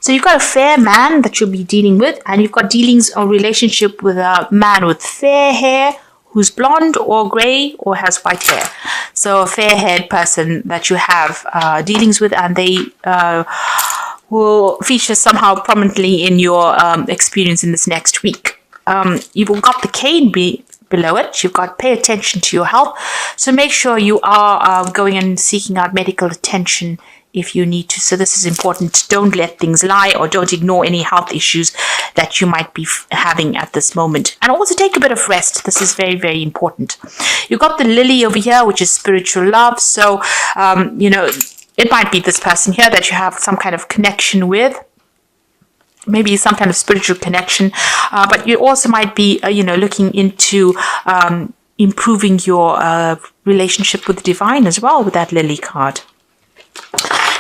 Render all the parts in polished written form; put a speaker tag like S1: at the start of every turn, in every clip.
S1: So you've got a fair man that you'll be dealing with, and you've got dealings or relationship with a man with fair hair who's blonde or grey or has white hair. So a fair-haired person that you have dealings with, and they will feature somehow prominently in your experience in this next week. You've got the cane below it. You've got pay attention to your health. So make sure you are going and seeking out medical attention if you need to. So this is important. Don't let things lie, or don't ignore any health issues that you might be having at this moment. And also take a bit of rest. This is very, very important. You've got the lily over here, which is spiritual love. So, it might be this person here that you have some kind of connection with. Maybe some kind of spiritual connection. But you also might be, looking into improving your relationship with the divine as well with that lily card.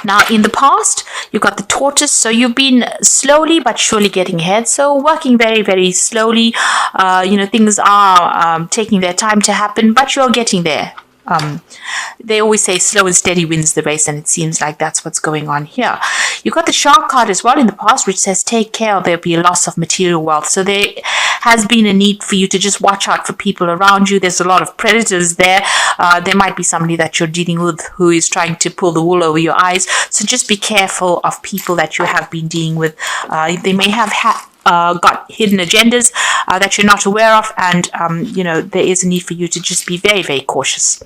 S1: Now, in the past, you've got the tortoise, so you've been slowly but surely getting ahead. So working very, very slowly. Things are taking their time to happen, but you're getting there. They always say slow and steady wins the race, and it seems like that's what's going on here. You've got the shark card as well in the past, which says take care, or there'll be a loss of material wealth. So there has been a need for you to just watch out for people around you. There's a lot of predators there. There might be somebody that you're dealing with who is trying to pull the wool over your eyes. So just be careful of people that you have been dealing with. They may have got hidden agendas that you're not aware of, and there is a need for you to just be very, very cautious.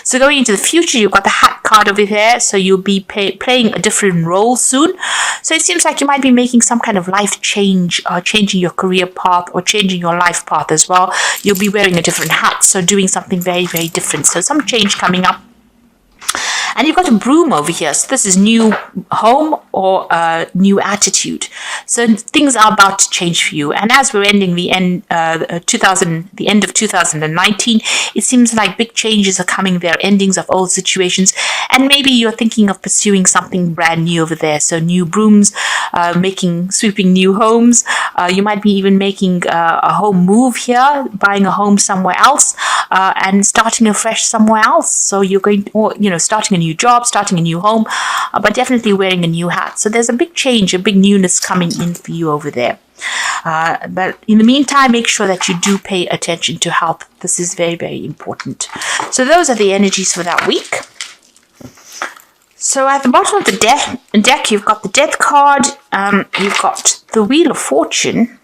S1: So going into the future, you've got the hat card over here, so you'll be playing a different role soon. So it seems like you might be making some kind of life change, changing your career path or changing your life path as well. You'll be wearing a different hat, so doing something very, very different. So some change coming up. And you've got a broom over here. So this is new home or new attitude. So things are about to change for you. And as we're ending the end of 2019, it seems like big changes are coming there, endings of old situations. And maybe you're thinking of pursuing something brand new over there. So new brooms, sweeping new homes. You might be even making a home move here, buying a home somewhere else, and starting afresh somewhere else. So you're going, starting a new job, starting a new home, but definitely wearing a new hat. So there's a big change, a big newness coming in for you over there. But in the meantime, make sure that you do pay attention to health. This is very, very important. So those are the energies for that week. So at the bottom of the deck, you've got the Death card, you've got the Wheel of Fortune,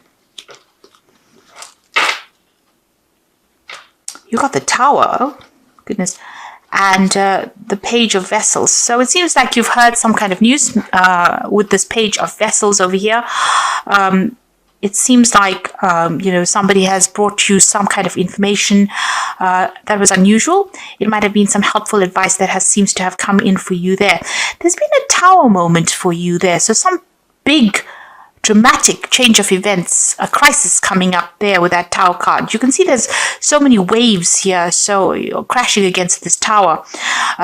S1: you've got the Tower, oh goodness, and the Page of Vessels. So it seems like you've heard some kind of news with this Page of Vessels over here. It seems like, somebody has brought you some kind of information that was unusual. It might have been some helpful advice that seems to have come in for you there. There's been a Tower moment for you there. So some big dramatic change of events, a crisis coming up there with that Tower card. You can see there's so many waves here, so you're crashing against this tower.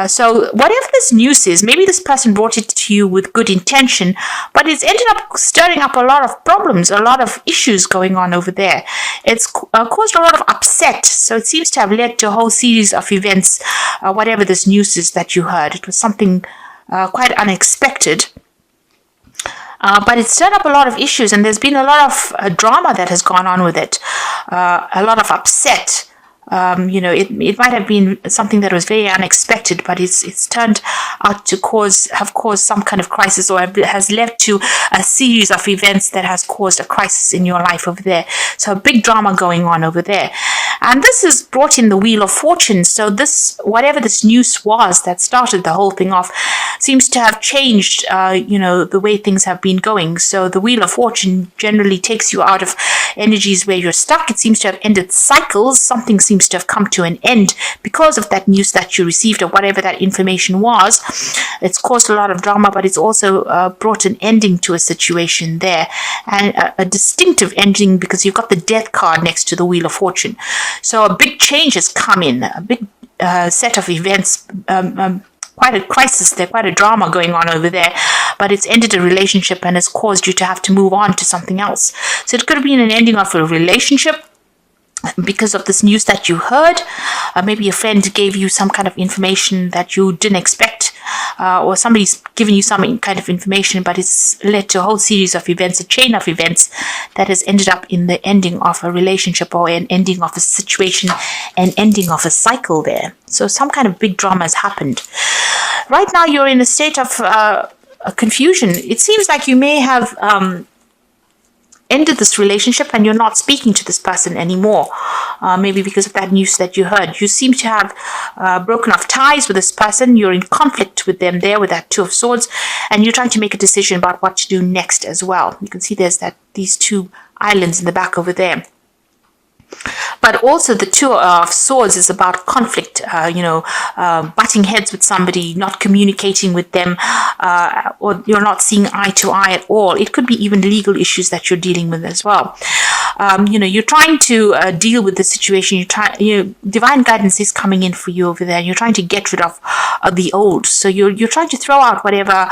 S1: So whatever this news is, maybe this person brought it to you with good intention, but it's ended up stirring up a lot of problems, a lot of issues going on over there. It's caused a lot of upset, so it seems to have led to a whole series of events, whatever this news is that you heard. It was something quite unexpected. But it's stirred up a lot of issues, and there's been a lot of drama that has gone on with it, a lot of upset. It might have been something that was very unexpected, but it's turned out to have caused some kind of crisis, or has led to a series of events that has caused a crisis in your life over there. So a big drama going on over there. And this has brought in the Wheel of Fortune. So whatever this news was that started the whole thing off, seems to have changed, the way things have been going. So the Wheel of Fortune generally takes you out of energies where you're stuck. It seems to have ended cycles. Something seems to have come to an end because of that news that you received, or whatever that information was. It's caused a lot of drama, but it's also brought an ending to a situation there, and a distinctive ending, because you've got the Death card next to the Wheel of Fortune. So a big change has come in, a big set of events, quite a crisis there, quite a drama going on over there, but it's ended a relationship and has caused you to have to move on to something else. So it could have been an ending of a relationship because of this news that you heard. Maybe a friend gave you some kind of information that you didn't expect, or somebody's given you some kind of information, but it's led to a whole series of events, a chain of events that has ended up in the ending of a relationship or an ending of a situation, an ending of a cycle there. So some kind of big drama has happened. Right now you're in a state of confusion. It seems like you may have ended this relationship and you're not speaking to this person anymore. Maybe because of that news that you heard. You seem to have broken off ties with this person. You're in conflict with them there with that Two of Swords, and you're trying to make a decision about what to do next as well. You can see there's these two islands in the back over there. But also the Two of Swords is about conflict, butting heads with somebody, not communicating with them, or you're not seeing eye to eye at all. It could be even legal issues that you're dealing with as well. You're trying to deal with the situation. Divine guidance is coming in for you over there. You're trying to get rid of the old. So you're trying to throw out whatever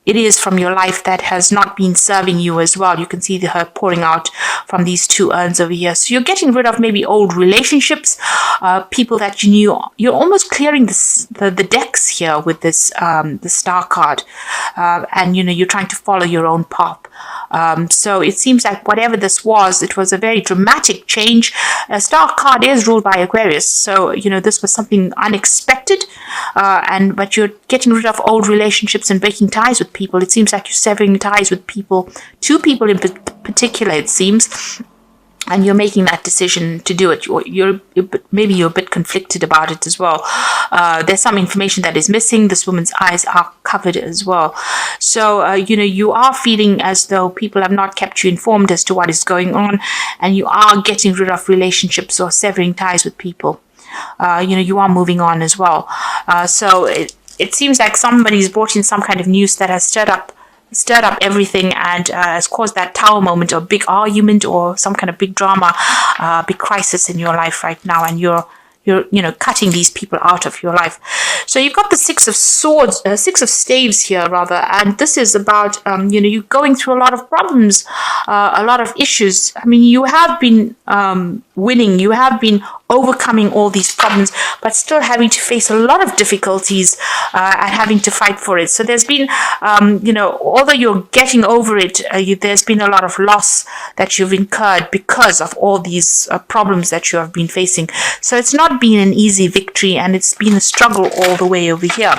S1: it is from your life that has not been serving you as well. You can see her pouring out from these two urns over here. So you're getting rid of maybe old relationships, people that you knew. You're almost clearing the decks here with this the Star card, and you're trying to follow your own path. So it seems like whatever this was, it was a very dramatic change. A Star card is ruled by Aquarius, so this was something unexpected, but you're getting rid of old relationships and breaking ties with people. It seems like you're severing ties with people, two people in particular, it seems. And you're making that decision to do it. Maybe you're a bit conflicted about it as well. There's some information that is missing. This woman's eyes are covered as well. So, you are feeling as though people have not kept you informed as to what is going on. And you are getting rid of relationships or severing ties with people. You are moving on as well. So it seems like somebody's brought in some kind of news that has stirred up everything and has caused that Tower moment or big argument or some kind of big drama, big crisis in your life right now, and you're cutting these people out of your life. So you've got the Six of Staves here rather, and this is about you going through a lot of problems, a lot of issues. I mean, you have been winning, you have been overcoming all these problems, but still having to face a lot of difficulties and having to fight for it. So there's been, although you're getting over it, there's been a lot of loss that you've incurred because of all these problems that you have been facing. So it's not been an easy victory, and it's been a struggle all the way over here.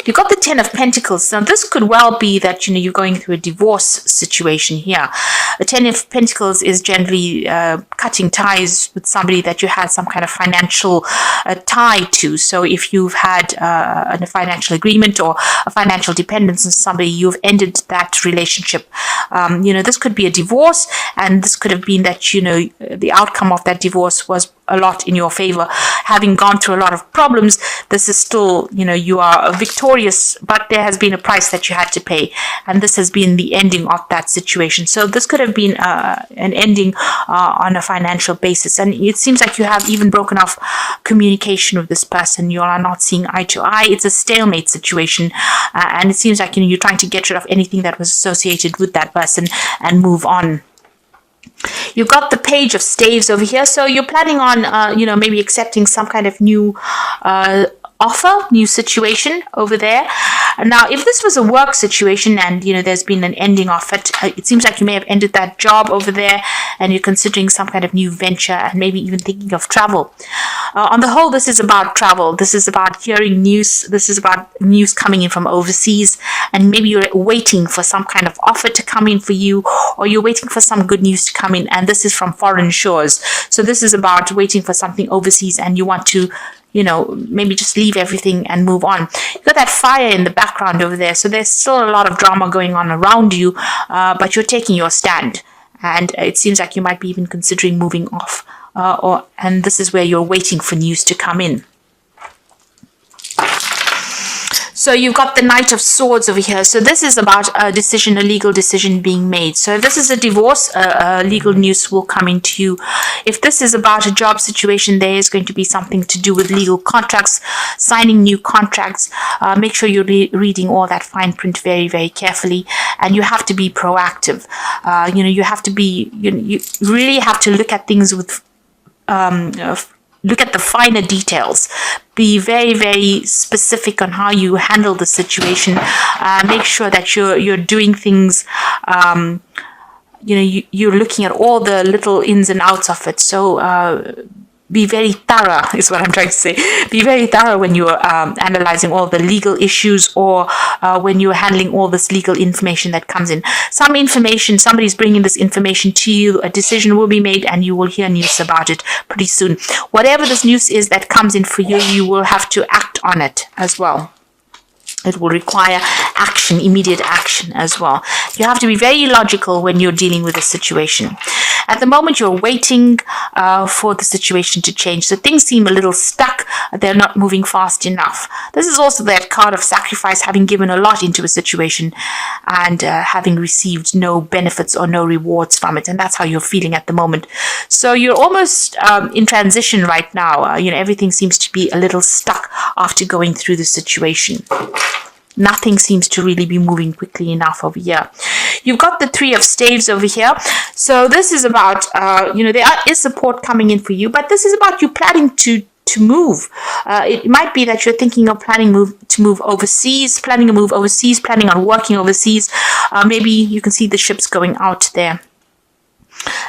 S1: You've got the Ten of Pentacles. Now, this could well be that, you're going through a divorce situation here. The Ten of Pentacles is generally cutting ties with somebody that you had some kind of financial tie to. So if you've had a financial agreement or a financial dependence on somebody, you've ended that relationship. This could be a divorce, and this could have been that, the outcome of that divorce was a lot in your favor. Having gone through a lot of problems, this is still, you are victorious, but there has been a price that you had to pay, and this has been the ending of that situation. So this could have been an ending on a financial basis, and it seems like you have even broken off communication with this person. You are not seeing eye to eye. It's a stalemate situation, and it seems like you're trying to get rid of anything that was associated with that person and move on. You've got the Page of Staves over here, so you're planning on, maybe accepting some kind of new offer, new situation over there. Now, if this was a work situation and, there's been an ending of it, it seems like you may have ended that job over there and you're considering some kind of new venture and maybe even thinking of travel. On the whole, this is about travel. This is about hearing news. This is about news coming in from overseas, and maybe you're waiting for some kind of offer to come in for you, or you're waiting for some good news to come in, and this is from foreign shores. So this is about waiting for something overseas, and you want to maybe just leave everything and move on. You've got that fire in the background over there. So there's still a lot of drama going on around you, but you're taking your stand. And it seems like you might be even considering moving off. And this is where you're waiting for news to come in. So you've got the Knight of Swords over here. So this is about a decision, a legal decision being made. So if this is a divorce, legal news will come into you. If this is about a job situation, there is going to be something to do with legal contracts, signing new contracts. Make sure you're reading all that fine print very, very carefully. And you have to be proactive. You have to be, you really have to look at things with look at the finer details. Be very, very specific on how you handle the situation. Make sure that you're doing things. You're looking at all the little ins and outs of it. So be very thorough is what I'm trying to say. Be very thorough when you're analyzing all the legal issues, or when you're handling all this legal information that comes in. Some information, somebody's bringing this information to you, a decision will be made, and you will hear news about it pretty soon. Whatever this news is that comes in for you, you will have to act on it as well. It will require action, immediate action as well. You have to be very logical when you're dealing with a situation. At the moment, you're waiting for the situation to change. So things seem a little stuck. They're not moving fast enough. This is also that card of sacrifice, having given a lot into a situation and having received no benefits or no rewards from it. And that's how you're feeling at the moment. So you're almost in transition right now. Everything seems to be a little stuck after going through the situation. Nothing seems to really be moving quickly enough over here. You've got the Three of Staves over here. So this is about, there is support coming in for you, but this is about you planning to move. It might be that you're thinking of planning to move overseas, planning on working overseas. Maybe you can see the ships going out there.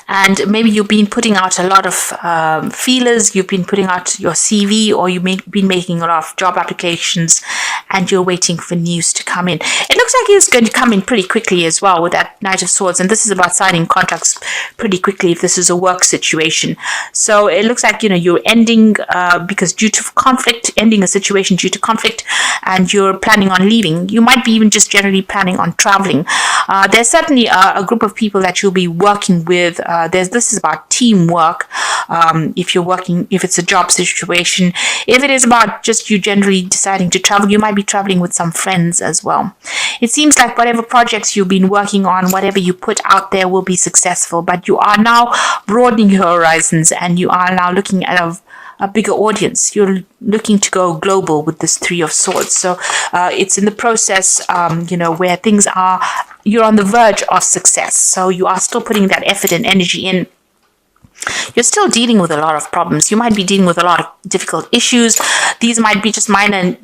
S1: And maybe you've been putting out a lot of feelers, you've been putting out your CV, or you've been making a lot of job applications, and you're waiting for news to come in. It looks like it's going to come in pretty quickly as well with that Knight of Swords, and this is about signing contracts pretty quickly if this is a work situation. So it looks like, you're ending because due to conflict, ending a situation due to conflict, and you're planning on leaving. You might be even just generally planning on traveling. There's certainly a group of people that you'll be working with. This is about teamwork. If it's a job situation, if it is about just you generally deciding to travel, you might be traveling with some friends as well. It seems like whatever projects you've been working on, whatever you put out there will be successful, but you are now broadening your horizons, and you are now looking at a bigger audience. You're looking to go global with this Three of Swords. So it's in the process, where things are, you're on the verge of success. So you are still putting that effort and energy in. You're still dealing with a lot of problems. You might be dealing with a lot of difficult issues. These might be just minor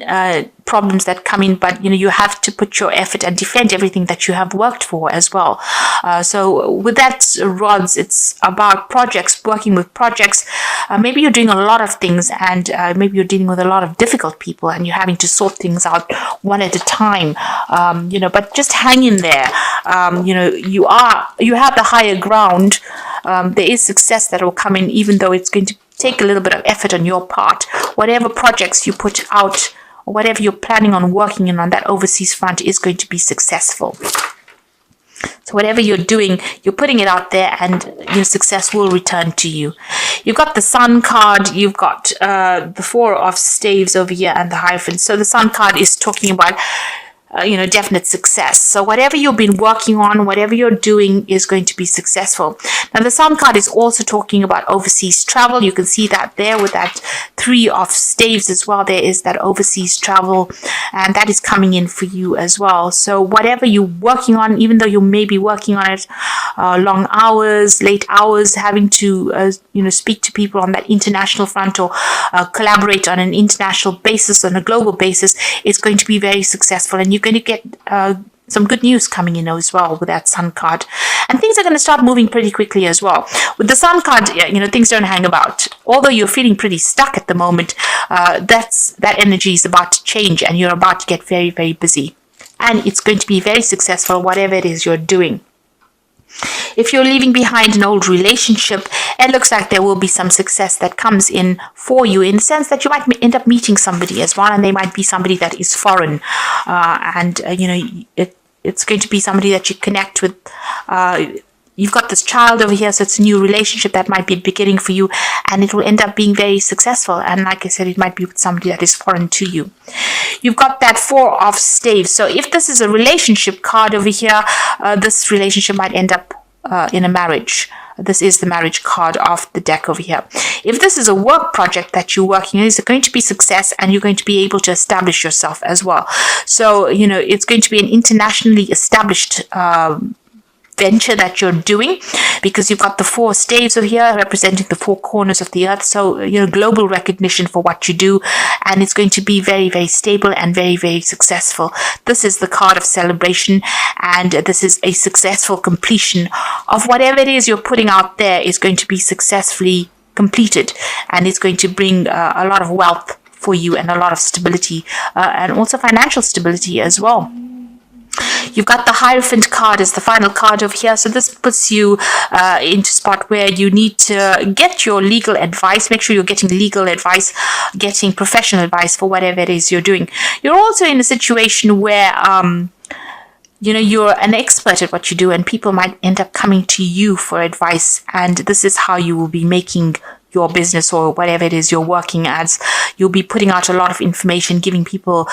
S1: problems that come in, but you have to put your effort and defend everything that you have worked for as well. So with that, rods, it's about projects, working with projects. Maybe you're doing a lot of things, and maybe you're dealing with a lot of difficult people, and you're having to sort things out one at a time. But just hang in there. You have the higher ground. There is success that will come in, even though it's going to take a little bit of effort on your part. Whatever projects you put out, or whatever you're planning on working in on that overseas front is going to be successful. So whatever you're doing, you're putting it out there, and your success will return to you. You've got the Sun card, you've got the Four of Staves over here, and the Hierophant. So the Sun card is talking about definite success. So whatever you've been working on, whatever you're doing is going to be successful. Now the Sun card is also talking about overseas travel. You can see that there with that Three of Staves as well. There is that overseas travel, and that is coming in for you as well. So whatever you're working on, even though you may be working on it long hours, late hours, having to speak to people on that international front, or collaborate on an international basis, on a global basis, it's going to be very successful, and you're going to get some good news coming in as well with that Sun card. And things are going to start moving pretty quickly as well. With the Sun card, things don't hang about. Although you're feeling pretty stuck at the moment, that energy is about to change, and you're about to get very, very busy. And it's going to be very successful, whatever it is you're doing. If you're leaving behind an old relationship, it looks like there will be some success that comes in for you, in the sense that you might end up meeting somebody as well, and they might be somebody that is foreign, it's going to be somebody that you connect with. You've got this child over here, so it's a new relationship that might be beginning for you, and it will end up being very successful. And like I said, it might be with somebody that is foreign to you. You've got that Four of Staves. So if this is a relationship card over here, this relationship might end up in a marriage. This is the marriage card of the deck over here. If this is a work project that you're working on, it's going to be success, and you're going to be able to establish yourself as well. So, it's going to be an internationally established venture that you're doing, because you've got the 4 staves over here representing the 4 corners of the earth. So, global recognition for what you do, and it's going to be very, very stable and very, very successful. This is the card of celebration, and this is a successful completion of whatever it is you're putting out there is going to be successfully completed, and it's going to bring a lot of wealth for you and a lot of stability, and also financial stability as well. You've got the Hierophant card as the final card over here. So this puts you into a spot where you need to get your legal advice. Make sure you're getting legal advice, getting professional advice for whatever it is you're doing. You're also in a situation where you're an expert at what you do, and people might end up coming to you for advice. And this is how you will be making your business or whatever it is you're working as. You'll be putting out a lot of information, giving people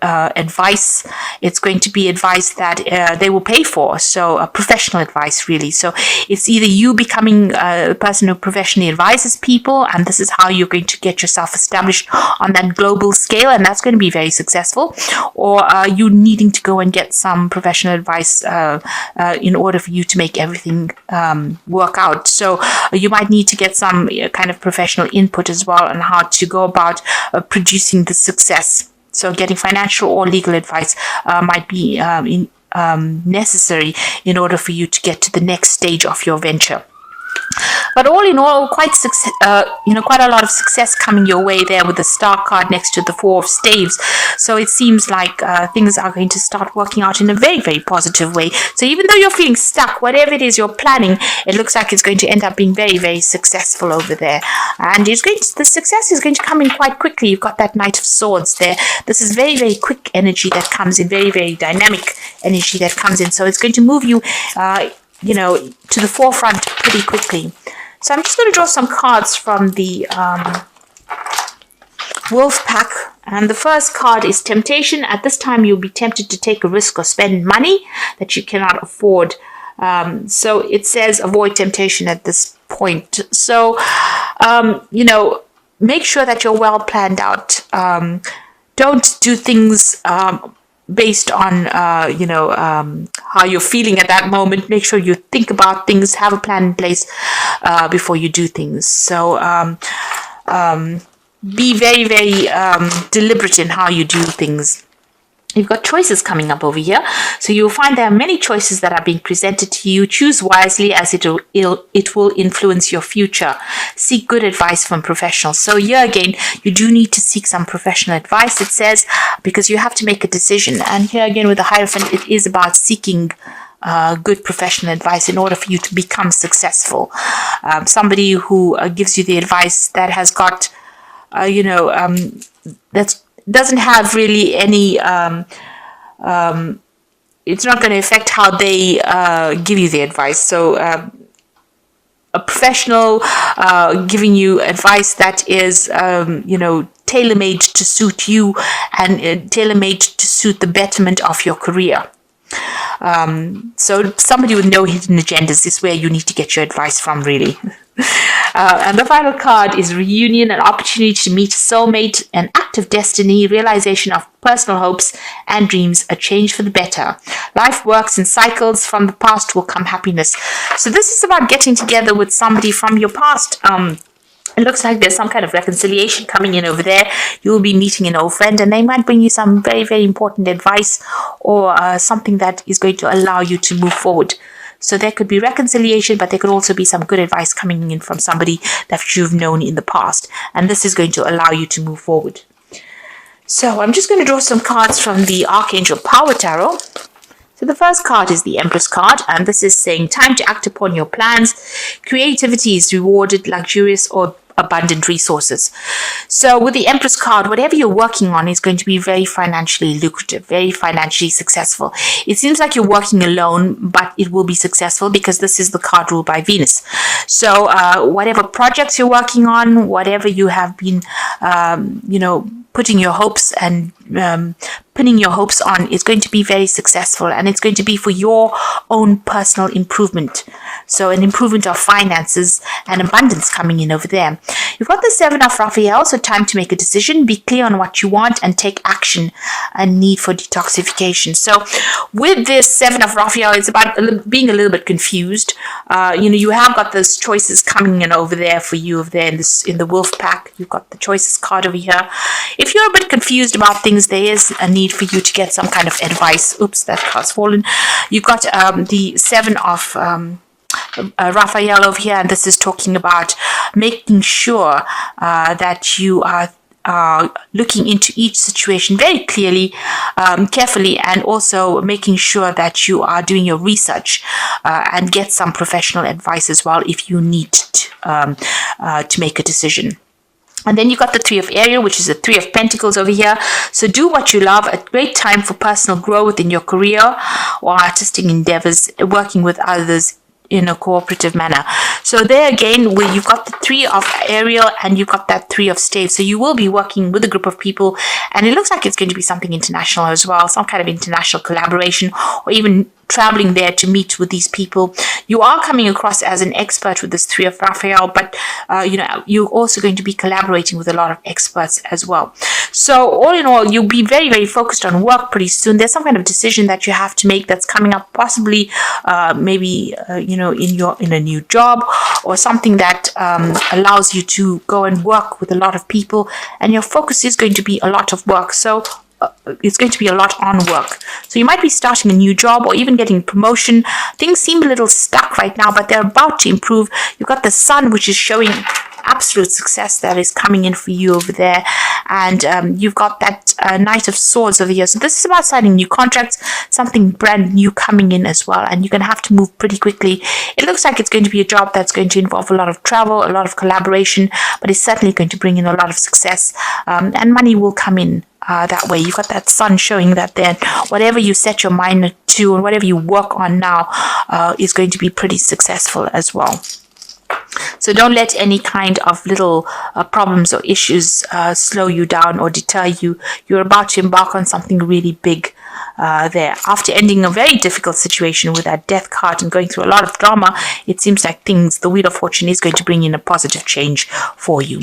S1: advice. It's going to be advice that they will pay for. So professional advice, really. So it's either you becoming a person who professionally advises people, and this is how you're going to get yourself established on that global scale, and that's going to be very successful, or you needing to go and get some professional advice in order for you to make everything work out. So you might need to get some kind of professional input as well on how to go about producing the success. So getting financial or legal advice might be necessary in order for you to get to the next stage of your venture. But all in all, quite a lot of success coming your way there with the Star card next to the 4 of Staves. So it seems like things are going to start working out in a very, very positive way. So even though you're feeling stuck, whatever it is you're planning, it looks like it's going to end up being very, very successful over there. And the success is going to come in quite quickly. You've got that Knight of Swords there. This is very, very quick energy that comes in, very, very dynamic energy that comes in. So it's going to move you to the forefront pretty quickly. So I'm just going to draw some cards from the Wolf Pack. And the first card is Temptation. At this time, you'll be tempted to take a risk or spend money that you cannot afford. So it says avoid temptation at this point. So, make sure that you're well planned out. Don't do things based on how you're feeling at that moment. Make sure you think about things, have a plan in place before you do things. So be very, very deliberate in how you do things. You've got choices coming up over here. So you'll find there are many choices that are being presented to you. Choose wisely, as it will influence your future. Seek good advice from professionals. So here again, you do need to seek some professional advice, it says, because you have to make a decision. And here again with the Hierophant, it is about seeking good professional advice in order for you to become successful. Somebody who gives you the advice that has got, that doesn't have really any, it's not going to affect how they give you the advice. So a professional giving you advice that is, tailor-made to suit you and tailor-made to suit the betterment of your career. So somebody with no hidden agendas is where you need to get your advice from, really. And the final card is Reunion, an opportunity to meet a soulmate, an act of destiny, realization of personal hopes and dreams, a change for the better. Life works in cycles. From the past will come happiness. So this is about getting together with somebody from your past. It looks like there's some kind of reconciliation coming in over there. You will be meeting an old friend, and they might bring you some very, very important advice or something that is going to allow you to move forward. So there could be reconciliation, but there could also be some good advice coming in from somebody that you've known in the past. And this is going to allow you to move forward. So I'm just going to draw some cards from the Archangel Power Tarot. So the first card is the Empress card, and this is saying time to act upon your plans. Creativity is rewarded, luxurious or abundant resources. So with the Empress card, whatever you're working on is going to be very financially lucrative, very financially successful. It seems like you're working alone, but it will be successful because this is the card ruled by Venus. So whatever projects you're working on, whatever you have been, putting your hopes and pinning your hopes on, is going to be very successful, and it's going to be for your own personal improvement. So an improvement of finances and abundance coming in over there. You've got the 7 of Raphael, so time to make a decision, be clear on what you want and take action, and need for detoxification. So with this 7 of Raphael, it's about being a little bit confused. You have got those choices coming in over there for you over there in the wolf pack. You've got the choices card over here. If you're a bit confused about things, there is a need for you to get some kind of advice. Oops, that card's fallen. You've got the 7 of Raphael over here, and this is talking about making sure that you are looking into each situation very clearly, carefully, and also making sure that you are doing your research and get some professional advice as well if you need to make a decision. And then you got the 3 of Ariel, which is the 3 of Pentacles over here. So do what you love. A great time for personal growth in your career or artistic endeavors, working with others in a cooperative manner. So there again, where you've got the 3 of Ariel and you've got that 3 of Staves. So you will be working with a group of people, and it looks like it's going to be something international as well, some kind of international collaboration, or even traveling there to meet with these people. You are coming across as an expert with this 3 of Raphael, but you're also going to be collaborating with a lot of experts as well. So all in all, you'll be very, very focused on work pretty soon. There's some kind of decision that you have to make that's coming up, possibly maybe in a new job, or something that allows you to go and work with a lot of people, and your focus is going to be a lot of work. So it's going to be a lot on work. So you might be starting a new job or even getting promotion. Things seem a little stuck right now, but they're about to improve. You've got the Sun, which is showing absolute success that is coming in for you over there, and you've got that Knight of Swords over here. So this is about signing new contracts, something brand new coming in as well, and you're going to have to move pretty quickly. It looks like it's going to be a job that's going to involve a lot of travel, a lot of collaboration, but it's certainly going to bring in a lot of success, and money will come in that way. You've got that Sun showing that then whatever you set your mind to and whatever you work on now is going to be pretty successful as well. So don't let any kind of little problems or issues slow you down or deter you. You're about to embark on something really big there. After ending a very difficult situation with that Death card and going through a lot of drama, it seems like the Wheel of Fortune is going to bring in a positive change for you.